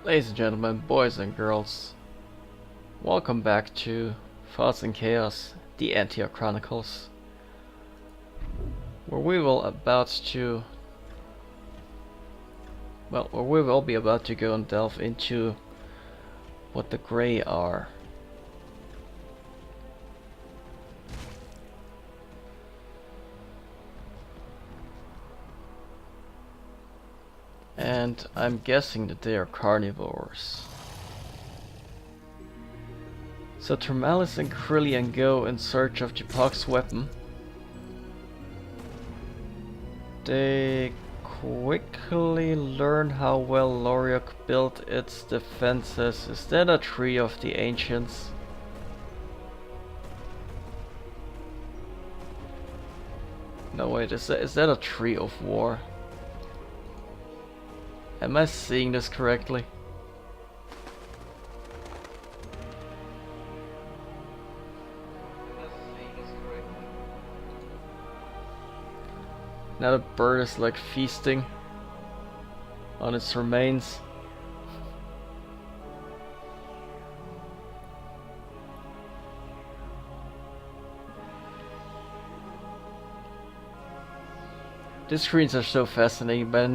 Ladies and gentlemen, boys and girls, welcome back to Thoughts and Chaos, the Antioch Chronicles, where we will be about to go and delve into what the Grey are. And I'm guessing that they are carnivores. So Termalis and Krillian go in search of Japok's weapon. They quickly learn how well Loriok built its defenses. Is that a tree of the ancients? No wait, is that a tree of war? Am I seeing this correctly? Now the bird is like feasting on its remains. These screens are so fascinating, but I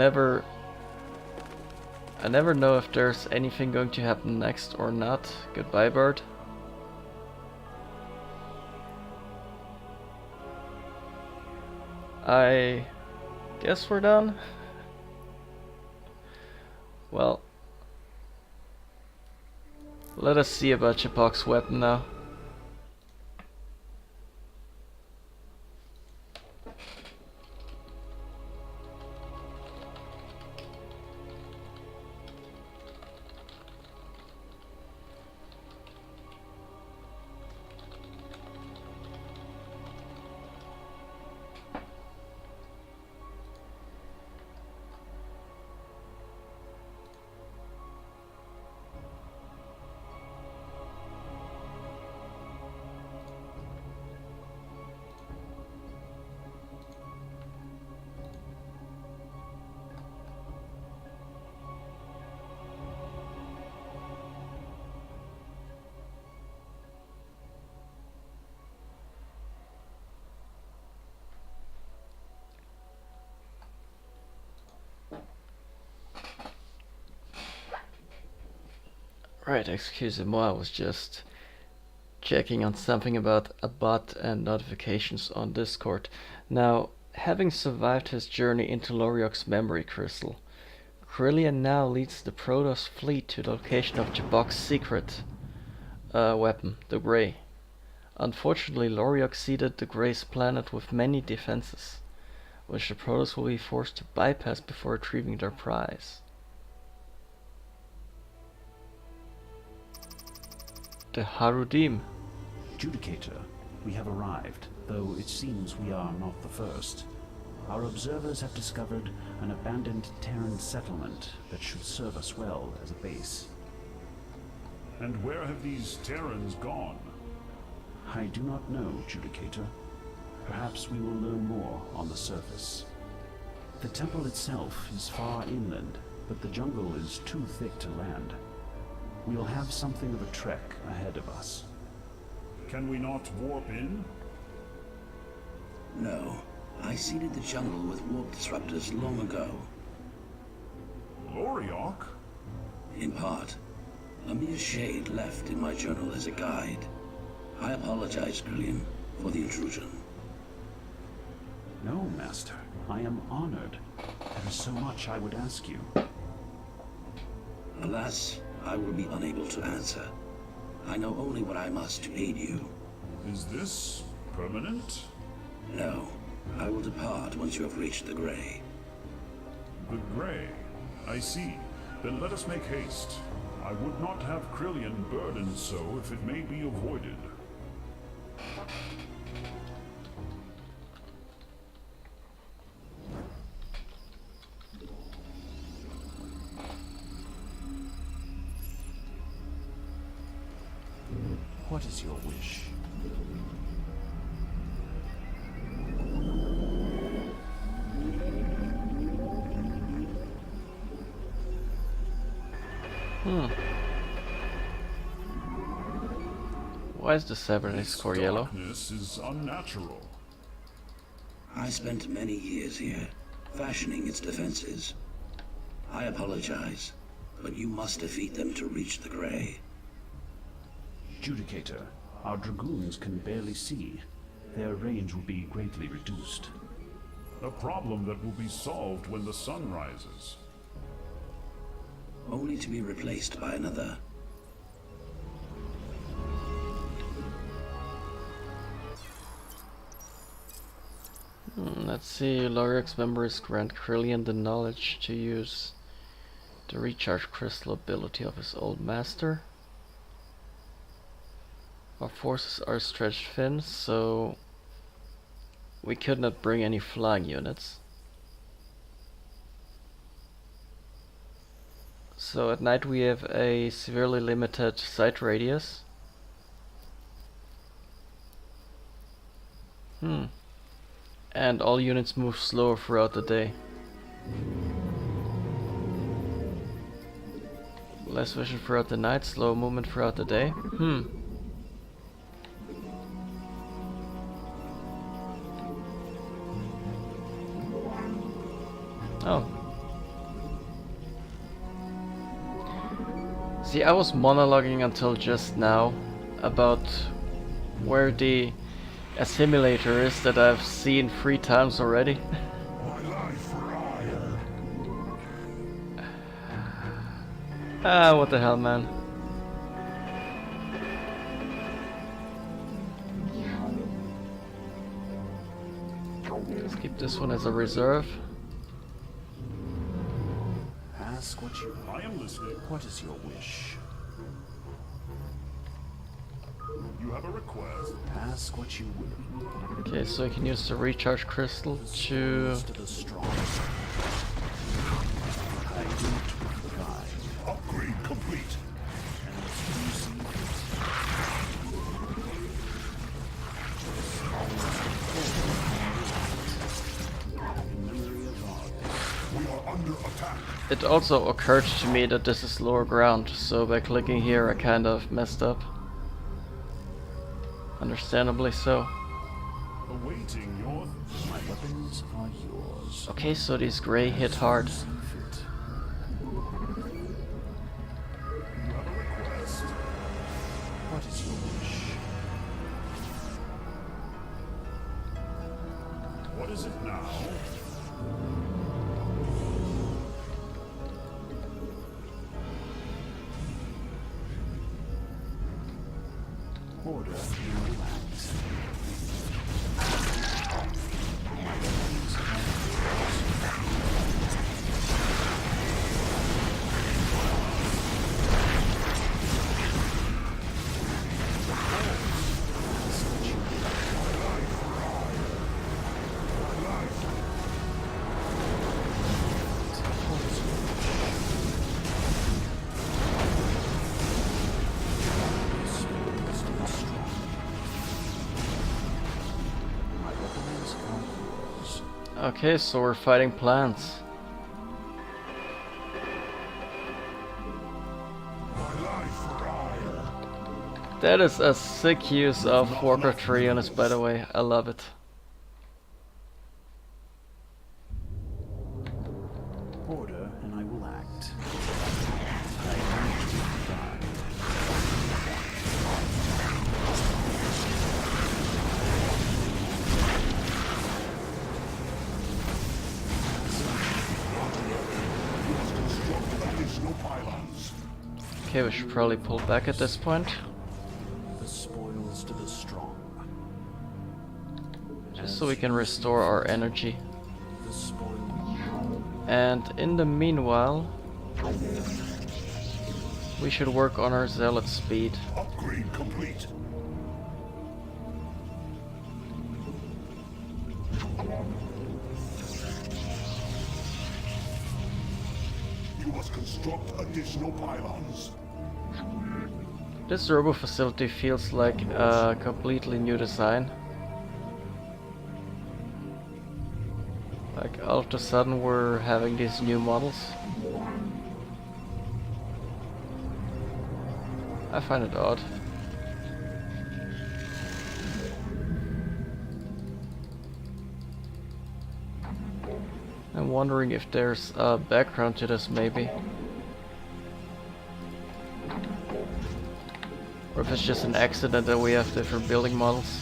never know if there's anything going to happen next or not. Goodbye, bird. I guess we're done. Well, let us see about Japok's weapon now. Right, excusez-moi, I was just checking on something about a bot and notifications on Discord. Now, having survived his journey into Loriok's memory crystal, Krillian now leads the Protoss fleet to the location of Japok's secret weapon, the Grey. Unfortunately, Loriok seeded the Grey's planet with many defenses, which the Protoss will be forced to bypass before retrieving their prize. The Harudim. Judicator, we have arrived, though it seems we are not the first. Our observers have discovered an abandoned Terran settlement that should serve us well as a base. And where have these Terrans gone? I do not know, Judicator. Perhaps we will learn more on the surface. The temple itself is far inland, but the jungle is too thick to land. We'll have something of a trek ahead of us. Can we not warp in? No. I seeded the jungle with warp disruptors long ago. Loriok? In part. A mere shade left in my journal as a guide. I apologize, Krillian, for the intrusion. No, Master. I am honored. There is so much I would ask you. Alas, I will be unable to answer. I know only what I must to aid you. Is this permanent? No. I will depart once you have reached the Grey. The Grey. I see. Then let us make haste. I would not have Krillian burdened so if it may be avoided. What is your wish? Why is the cybernetic This core yellow? darkness is unnatural. I spent many years here, fashioning its defenses. I apologize, but you must defeat them to reach the Grey. Judicator, our dragoons can barely see. Their range will be greatly reduced. A problem that will be solved when the sun rises. Only to be replaced by another. Let's see, Lorax members grant Krillian the knowledge to use the recharge crystal ability of his old master. Our forces are stretched thin, so we could not bring any flying units. So at night we have a severely limited sight radius. And all units move slower throughout the day. Less vision throughout the night, slow movement throughout the day. Oh. See, I was monologuing until just now about where the assimilator is that I've seen 3 times already. Ah, what the hell, man. Let's keep this one as a reserve. Ask what you... I am listening. What is your wish? You have a request? Ask what you will. Okay, so I can use the recharge crystal to... To the strong. I do not guide. Upgrade complete. We are under attack. It also occurred to me that this is lower ground, so by clicking here I kind of messed up. Understandably so. Awaiting your... My weapons are yours. Okay, so these gray hit hard. See fit. You have a request? What is your wish? What is it now? Order and relax. My weapons Okay, so we're fighting plants. That is a sick use of Warcraft 3 units, by the way. I love it. order and I will act. I want to guide. Additional pylons. Okay, we should probably pull back at this point. The spoils to the strong. Just so we can restore our energy. The spoil. And in the meanwhile, we should work on our zealot speed. Upgrade complete. You must construct additional pylons. This robo facility feels like a completely new design. Like all of a sudden we're having these new models. I find it odd. I'm wondering if there's a background to this, maybe. Or if it's just an accident that we have different building models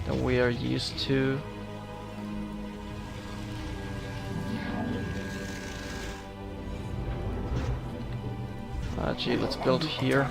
than we are used to. Gee, let's build here.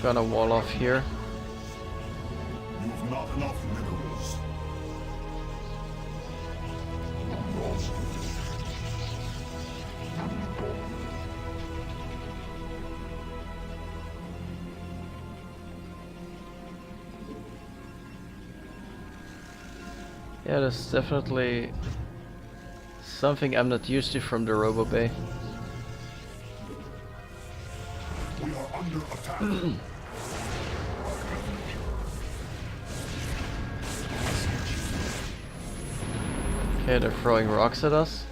Gonna wall off here. You've not enough minerals. Yeah, that's definitely something I'm not used to from the Robo Bay. We are under attack. Okay, they're throwing rocks at us.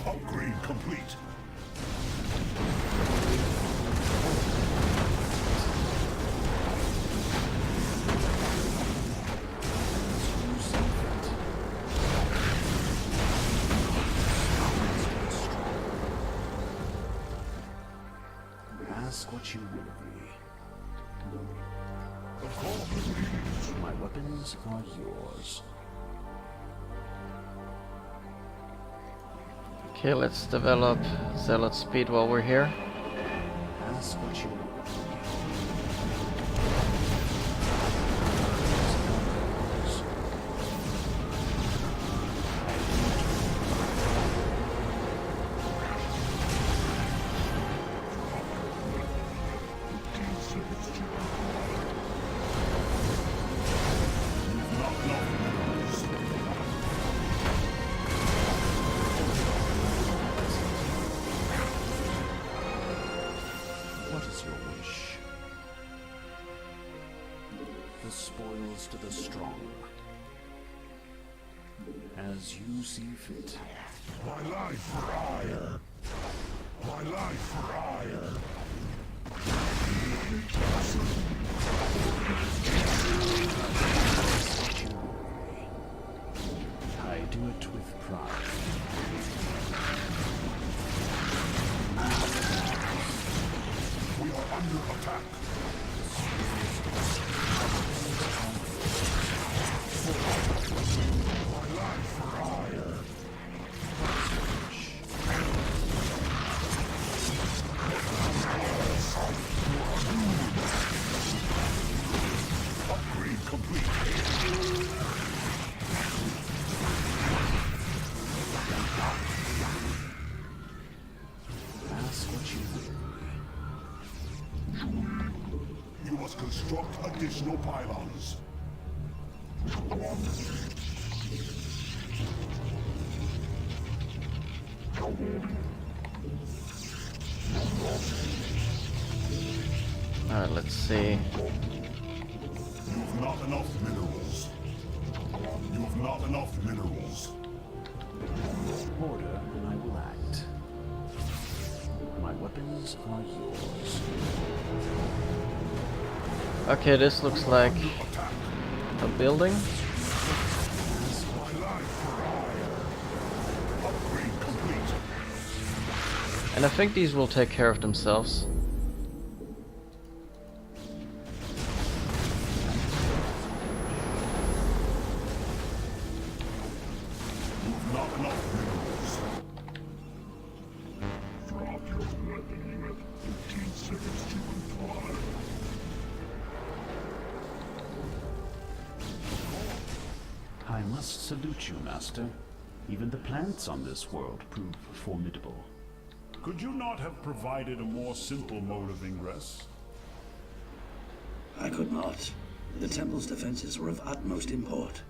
Upgrade complete. Ask what you will of me. Of course. My weapons are yours. Okay, let's develop Zealot speed while we're here. Ask what you will of me. What is your wish? The spoils to the strong. As you see fit. My life for ire. My life for ire. I do it with pride. We are under attack. My life for ire. Upgrade complete. Ask what you will. You must construct additional pylons. Alright, let's see. You've not enough minerals. You have not enough minerals. Order, and I will act. My weapons are yours. Okay, this looks like a building. My life for ire. Upgrade complete. And I think these will take care of themselves. Knock, knock. Drop your weapon. You have 15 seconds to comply. I must salute you, Master. Even the plants on this world prove formidable. Could you not have provided a more simple mode of ingress? I could not. The temple's defenses were of utmost import.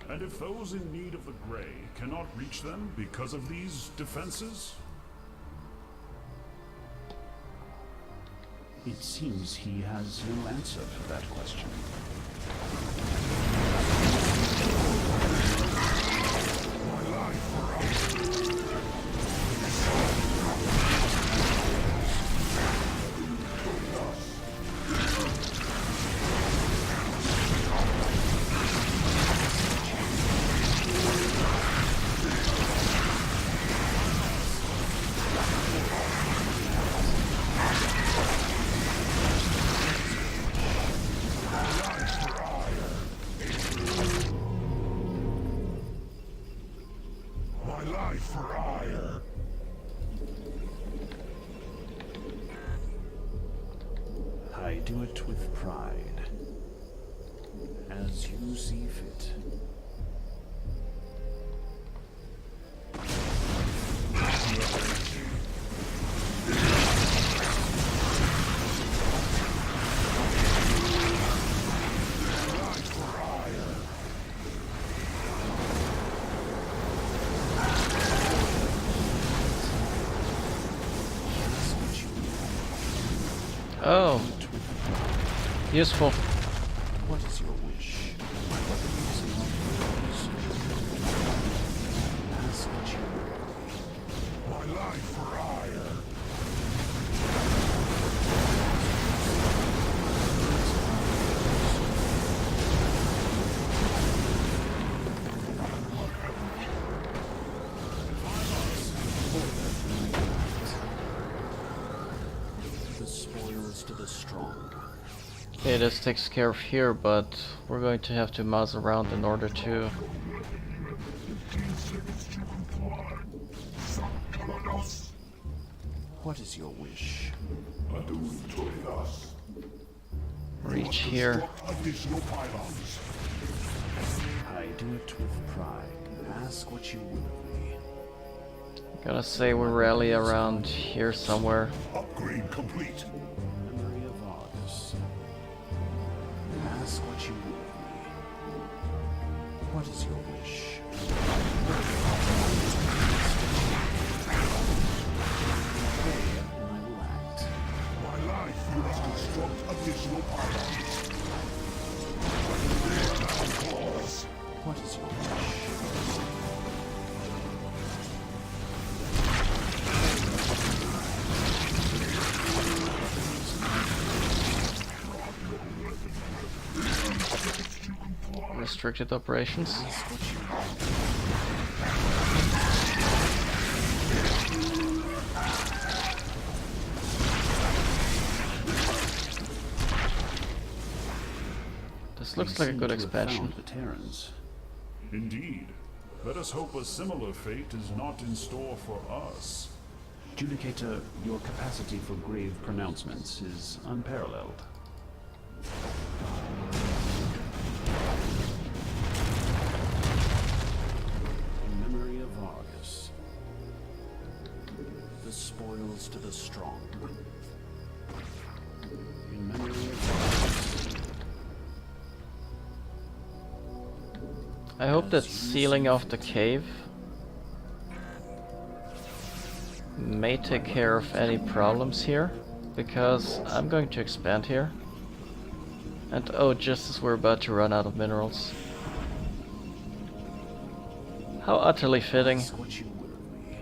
And if those in need of the Grey cannot reach them because of these defenses? It seems he has no answer for that question. My life for ire. I do it with pride, as you see fit. Oh, useful. What is your wish? My weapon is in yours. Ask what you will. My life for ire. The spoils to the strong. Okay, this takes care of here, but we're going to have to mouse around in order to... 15 seconds to comply. Sanctus. What is your wish? reach here. Additional pylons. I do it with pride. Ask what you will of me. Gotta say we rally around here somewhere. Upgrade complete. Memory of Argus. Ask what you will of me. What is your wish? And I will act. My life, you must construct additional pylons. Claws. What is your wish? Restricted operations. Ask what you This looks like a good expansion. The Terrans. Indeed. Let us hope a similar fate is not in store for us. Judicator, your capacity for grave pronouncements is unparalleled. In memory of Argus, the spoils to the strong. In memory of Argus, I hope that sealing off the cave may take care of any problems here, because I'm going to expand here. And oh, just as we're about to run out of minerals. How utterly fitting. ask what you will of me.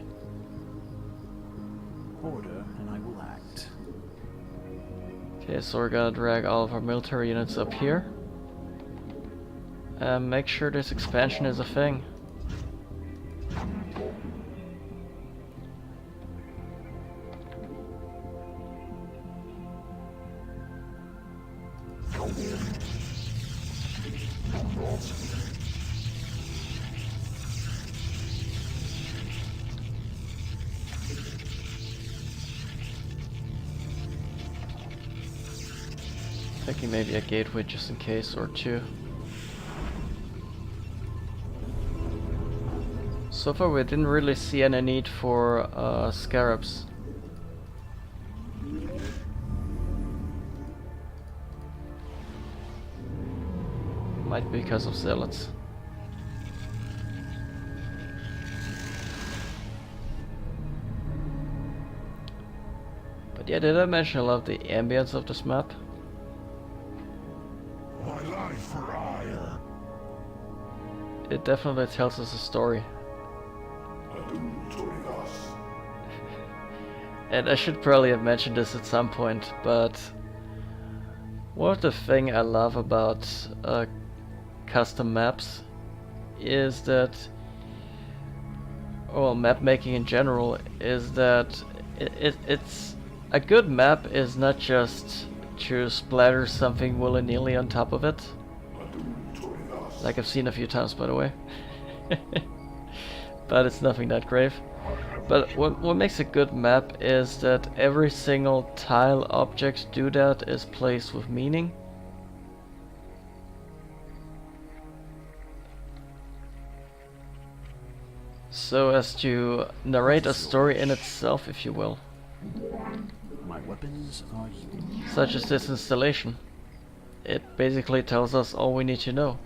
Order, and I will act. Okay, so we're gonna drag all of our military units up here. And make sure this expansion is a thing. Thinking maybe a gateway just in case, or two. So far we didn't really see any need for scarabs. Might be because of zealots. But yeah, did I mention I love the ambience of this map? My life for ire. It definitely tells us a story. And I should probably have mentioned this at some point, but one of the things I love about custom maps is that, well, map making in general, is that it's a good map is not just to splatter something willy-nilly on top of it, like I've seen a few times, by the way. But it's nothing that grave. But what makes a good map is that every single tile object do that is placed with meaning. So as to narrate a story in itself, if you will. My weapons are you. Such as this installation. It basically tells us all we need to know.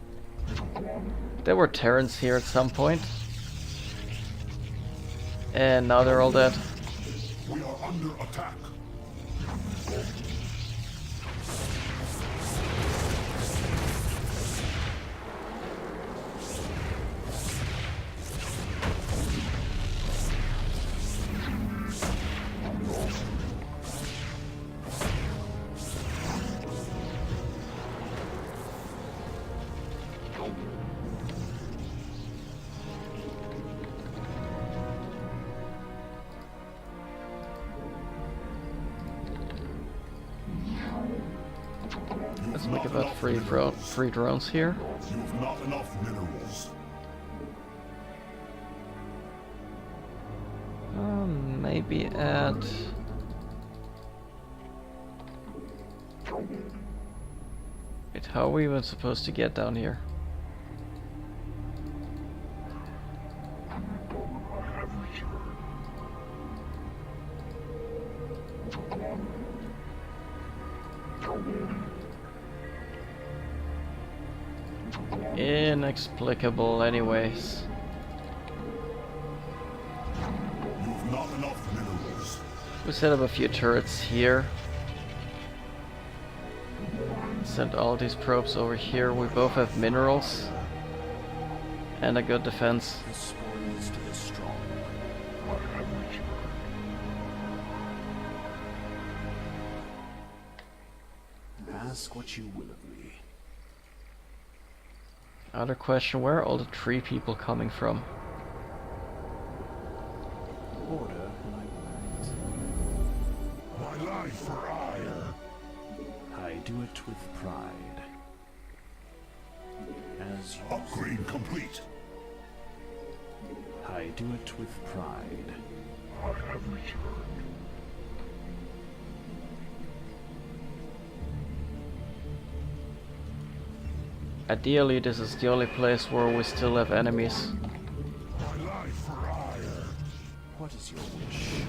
There were Terrans here at some point. And now they're all dead. We are under attack. Let's make about three drones here. You have not enough minerals. Maybe add... Wait, how are we even supposed to get down here? Inexplicable anyways. You have not enough minerals. We set up a few turrets here. Send all these probes over here. We both have minerals. And a good defense. The spoils to the strong. Ask what you will of me. Other question, where are all the tree people coming from? Order and I will act. My life for ire. I do it with pride. As you Upgrade complete. I do it with pride. I have returned. Ideally, this is the only place where we still have enemies. My life for ire. What is your wish?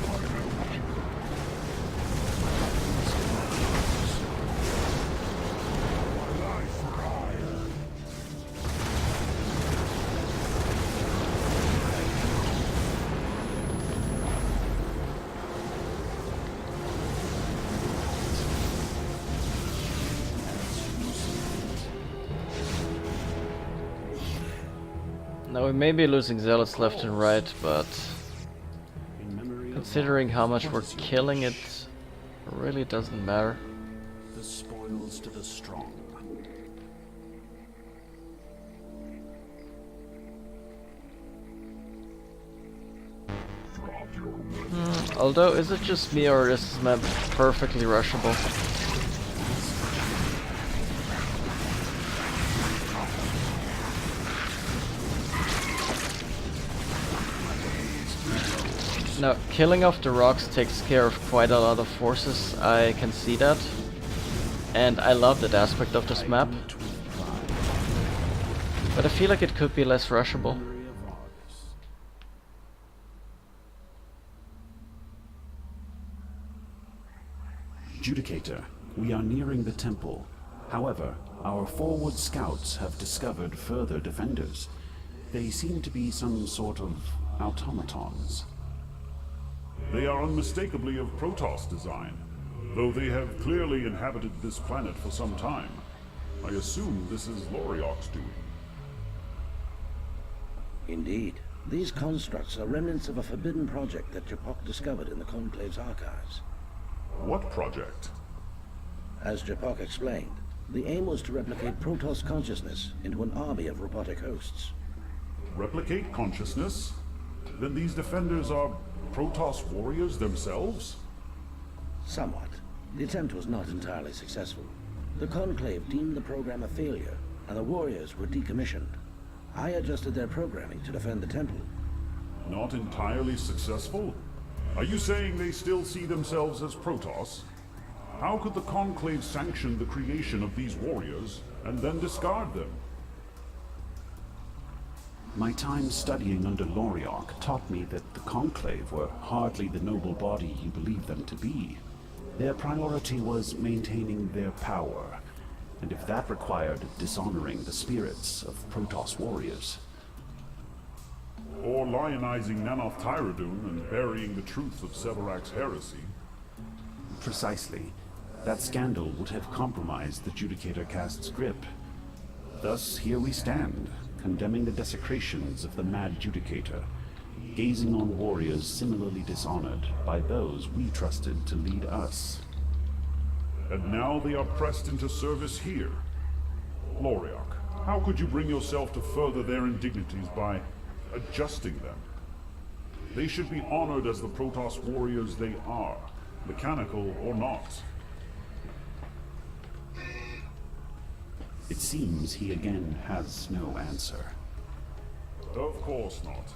My life for ire. Now we may be losing zealots left and right, but In memory of considering how much what we're is your killing, it wish? really doesn't matter. The spoils to the strong. Although, is it just me or is this map perfectly rushable? Now, killing off the rocks takes care of quite a lot of forces, I can see that. And I love that aspect of this map. But I feel like it could be less rushable. Judicator, we are nearing the temple. However, our forward scouts have discovered further defenders. They seem to be some sort of automatons. They are unmistakably of Protoss design, though they have clearly inhabited this planet for some time. I assume this is Loriok's doing. Indeed. These constructs are remnants of a forbidden project that Japok discovered in the Conclave's archives. What project? As Japok explained, the aim was to replicate Protoss consciousness into an army of robotic hosts. Replicate consciousness? Then these defenders are Protoss warriors themselves? Somewhat. The attempt was not entirely successful. The Conclave deemed the program a failure, and the warriors were decommissioned. I adjusted their programming to defend the temple. Not entirely successful? Are you saying they still see themselves as Protoss? How could the Conclave sanction the creation of these warriors and then discard them? My time studying under Loriok taught me that the Conclave were hardly the noble body you believe them to be. Their priority was maintaining their power, and if that required dishonoring the spirits of Protoss warriors. Or lionizing Nanoth Tyradun and burying the truth of Severak's heresy. Precisely. That scandal would have compromised the Judicator cast's grip. Thus, here we stand, condemning the desecrations of the mad Judicator, gazing on warriors similarly dishonored by those we trusted to lead us. And now they are pressed into service here. Loriok, how could you bring yourself to further their indignities by adjusting them? They should be honored as the Protoss warriors they are, mechanical or not. It seems he again has no answer. Of course not.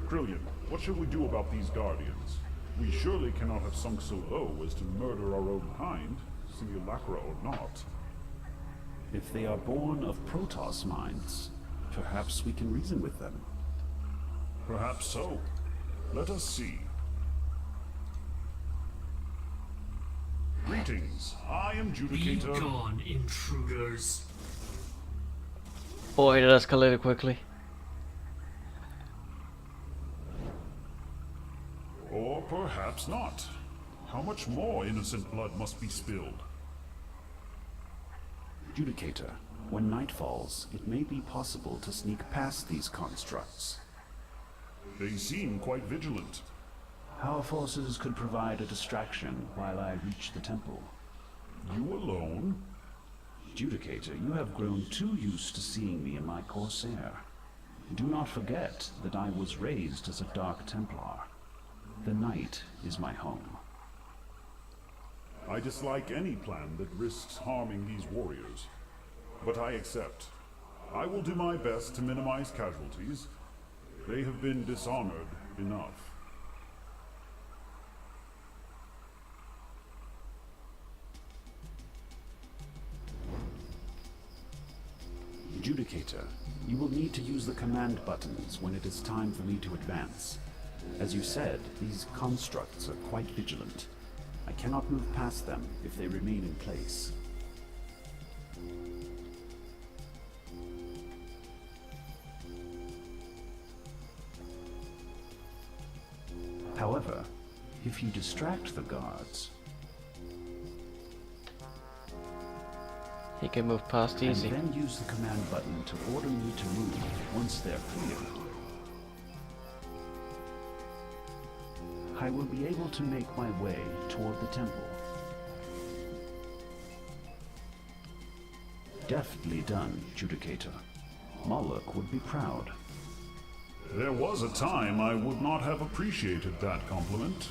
Krillian, what should we do about these Guardians? We surely cannot have sunk so low as to murder our own kind, simulacra or not. If they are born of Protoss minds, perhaps we can reason with them. Perhaps so. Let us see. Greetings. I am Be Judicator. gone, intruders. Boy, that escalated quickly. Or perhaps not. How much more innocent blood must be spilled? Judicator, when night falls, it may be possible to sneak past these constructs. They seem quite vigilant. Our forces could provide a distraction while I reach the temple. You alone? Judicator, you have grown too used to seeing me in my Corsair. Do not forget that I was raised as a Dark Templar. The night is my home. I dislike any plan that risks harming these warriors. But I accept. I will do my best to minimize casualties. They have been dishonored enough. Judicator, you will need to use the command buttons when it is time for me to advance. As you said, these constructs are quite vigilant. I cannot move past them if they remain in place. However, if you distract the guards, He can move past and easy. then use the command button to order me to move once they're clear, I will be able to make my way toward the temple. Deftly done, Judicator. Moloch would be proud. There was a time I would not have appreciated that compliment.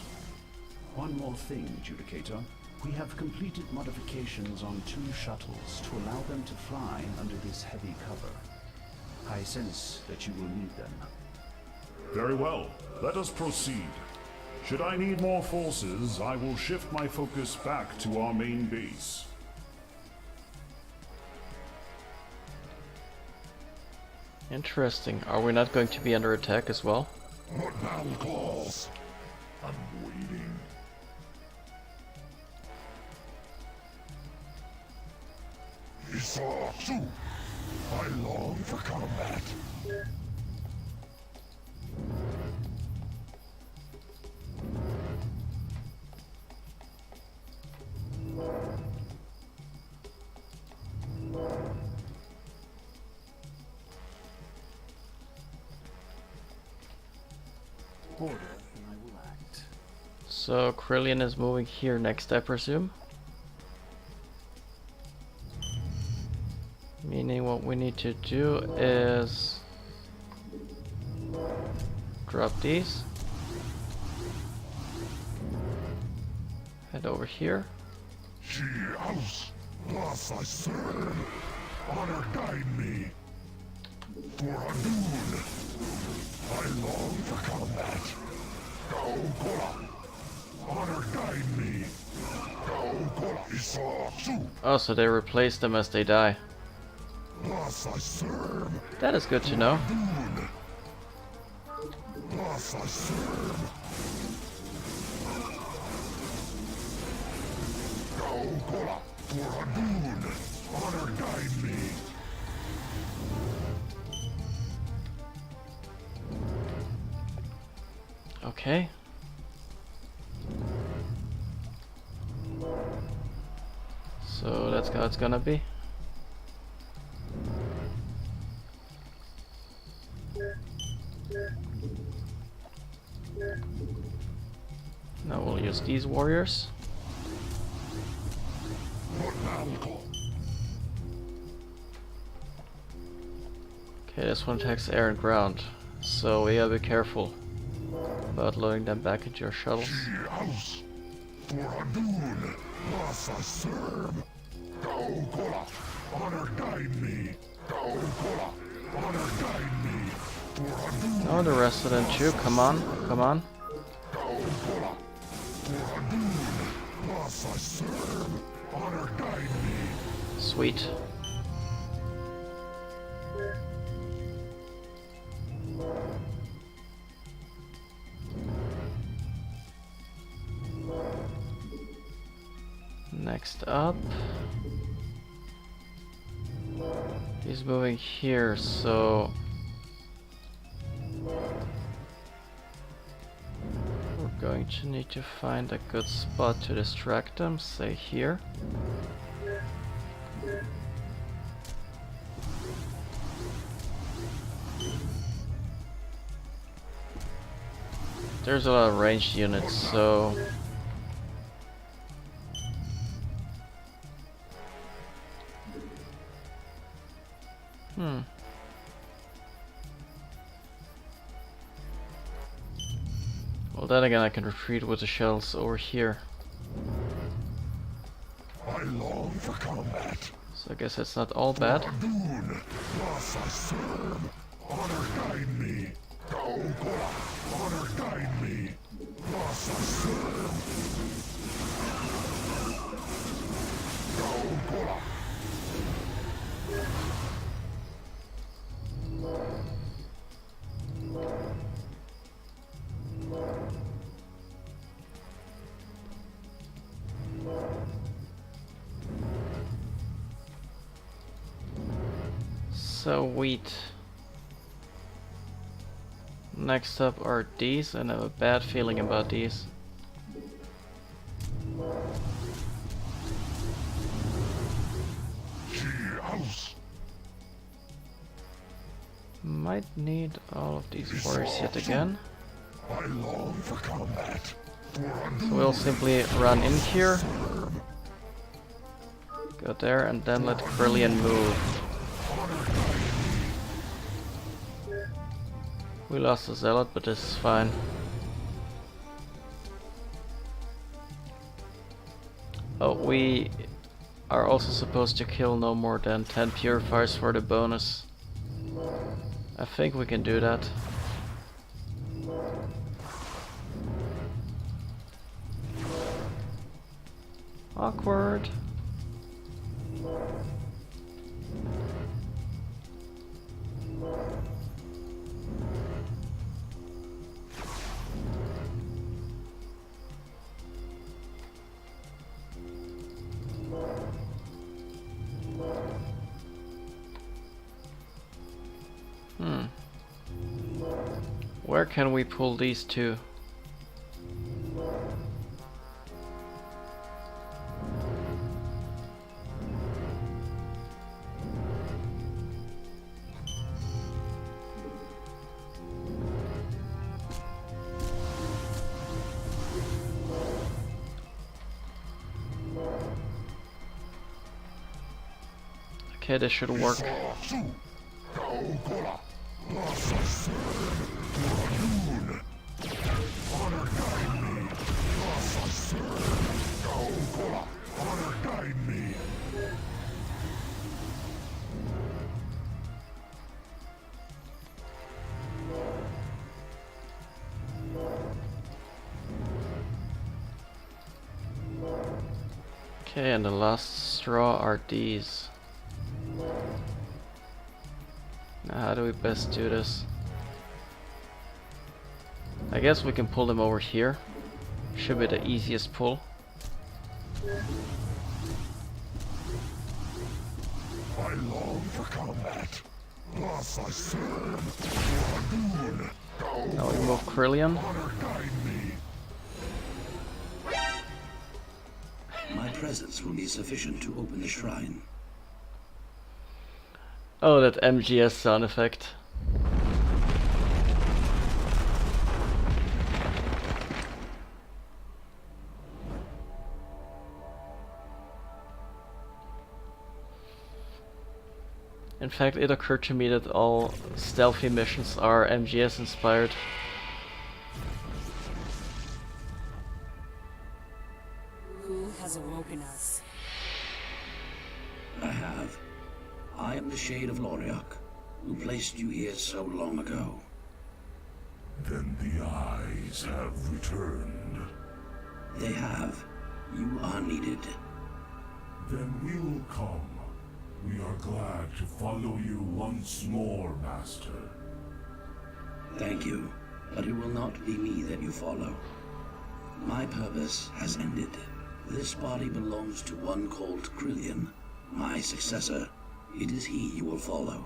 One more thing, Judicator. We have completed modifications on 2 shuttles to allow them to fly under this heavy cover. I sense that you will need them. Very well. Let us proceed. Should I need more forces, I will shift my focus back to our main base. Interesting. Are we not going to be under attack as well? What battle calls? I'm waiting. Isatsu! I long for combat. Order, and I will act. So Krillian is moving here next, I presume. Meaning what we need to do is drop these. Head over here. She house, thus I serve. Honor guide me. For Hadun, I long for combat. Gaogola, honor guide me. Gaogola, Isatsu, Oh, so they replace them as they die. thus I serve. That is good to know. Hadun, thus I serve. Gaogola, for Hadun, honor guide me. Okay. So that's how it's gonna be. Now we'll use these warriors. What battle call? Okay, this one attacks air and ground, so we gotta be careful about loading them back into your shuttles. She house, for Hadun, thus I serve. Gaogola, honor guide me. Gaogola, honor guide me. For Hadun, Oh, the rest of them too. Come on, come on. Gaogola, for Hadun, thus I serve. Honor guide me. Sweet. Next up, he's moving here, so we're going to need to find a good spot to distract them, say here. There's a lot of ranged units, so well, then again, I can retreat with the shells over here. I long for combat. So I guess it's not all bad. Hadun, thus I serve. Honor guide me. Gaogola, honor guide me. Thus I serve. Gaogola. So wheat. Next up are these, and I have a bad feeling about these. She house. Might need all of these warriors yet again. I long for combat. For Hadun, So we'll simply run in here, go there, and then let Krillian move. We lost a zealot, but this is fine. Oh, we are also supposed to kill no more than 10 purifiers for the bonus. I think we can do that. Awkward. Where can we pull these two? Okay, this should work. Okay, and the last straw are these. Now how do we best do this? I guess we can pull them over here. Should be the easiest pull. I long for combat. Thus I serve. Now we move Krillian. Honor guide me. My presence will be sufficient to open the shrine. Oh, that MGS sound effect. In fact, it occurred to me that all stealthy missions are MGS inspired. Who has awoken us? I have. I am the Shade of Loriok, who placed you here so long ago. Then the eyes have returned. They have. You are needed. Then we'll come. We are glad to follow you once more, Master. Thank you, but it will not be me that you follow. My purpose has ended. This body belongs to one called Krillian, my successor. It is he you will follow.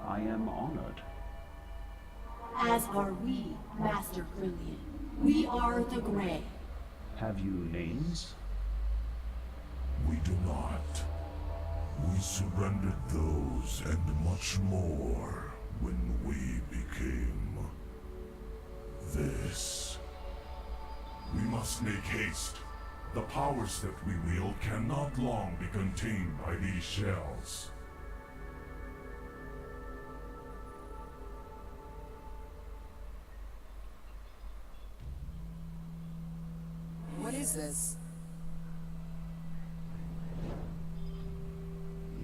I am honored. As are we, Master Krillian. We are the Grey. Have you names? We do not. We surrendered those and much more when we became this. We must make haste. The powers that we wield cannot long be contained by these shells. What is this?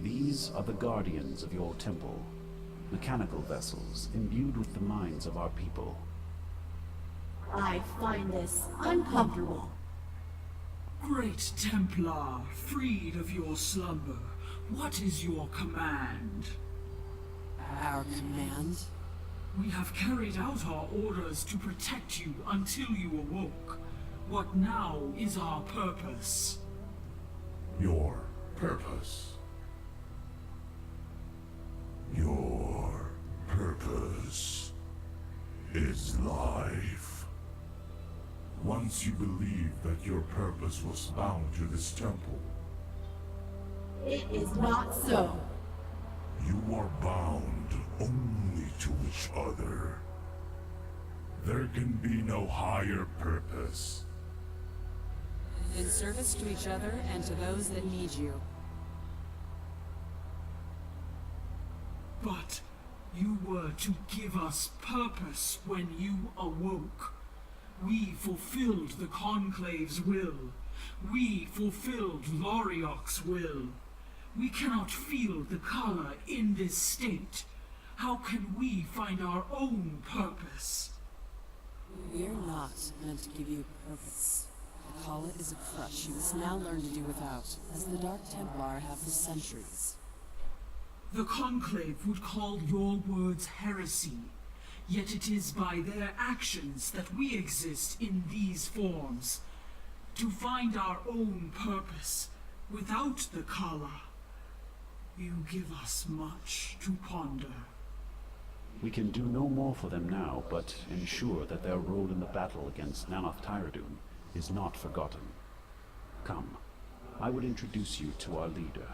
These are the guardians of your temple, mechanical vessels imbued with the minds of our people. I find this uncomfortable. Great Templar, freed of your slumber, what is your command? Our command? We have carried out our orders to protect you until you awoke. What now is our purpose? Your purpose. Your purpose is life. Once you believed that your purpose was bound to this temple, It is not so. you are bound only to each other. There can be no higher purpose. In service to each other and to those that need you. But you were to give us purpose when you awoke. We fulfilled the Conclave's will. We fulfilled Loriok's will. We cannot feel the color in this state. How can we find our own purpose? We're not meant to give you purpose. Khala is a crutch you must now learn to do without, as the Dark Templar have for centuries. The Conclave would call your words heresy, yet it is by their actions that we exist in these forms, to find our own purpose without the Khala. You give us much to ponder. We can do no more for them now, but ensure that their role in the battle against Nanoth Tyradun is not forgotten. Come, I will introduce you to our leader.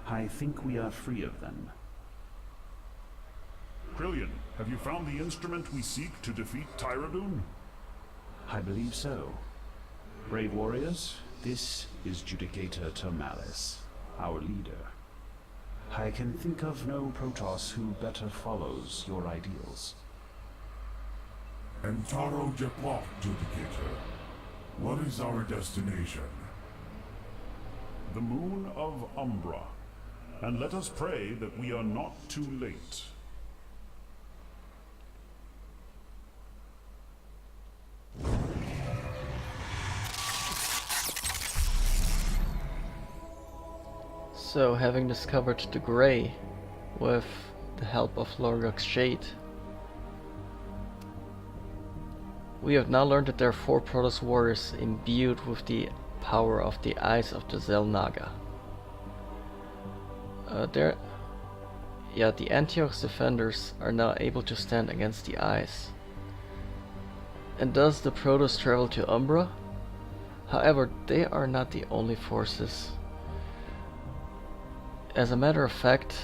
I think we are free of them. Krillian, have you found the instrument we seek to defeat Tyradun? I believe so. Brave warriors, this is Judicator Termalis, our leader. I can think of no Protoss who better follows your ideals. Entaro Japok, Judicator. What is our destination? The moon of Umbra. And let us pray that we are not too late. So, having discovered the Grey with the help of Lorgok's Shade, we have now learned that there are 4 Protoss warriors imbued with the power of the Eyes of the Xel'Naga. The Antioch's defenders are now able to stand against the Eyes. And does the Protoss travel to Umbra? However, they are not the only forces. As a matter of fact,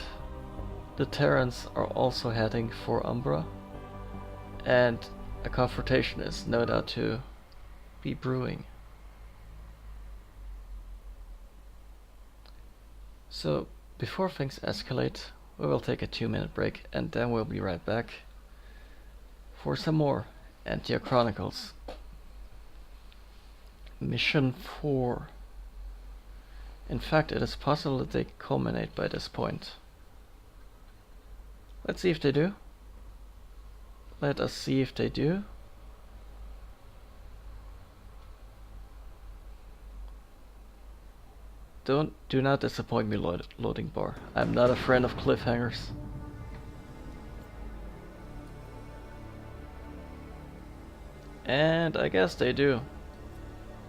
the Terrans are also heading for Umbra, and a confrontation is no doubt to be brewing. So, before things escalate, we will take a 2-minute break, and then we'll be right back for some more Antioch Chronicles. Mission 4. In fact, it is possible that they culminate by this point. Let's see if they do. Let us see if they do. Do not disappoint me, loading bar. I'm not a friend of cliffhangers. And I guess they do.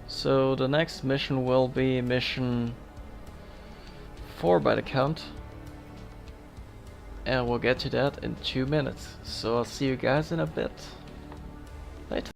So the next mission will be mission 4 by the count. And we'll get to that in 2 minutes. So I'll see you guys in a bit. Later.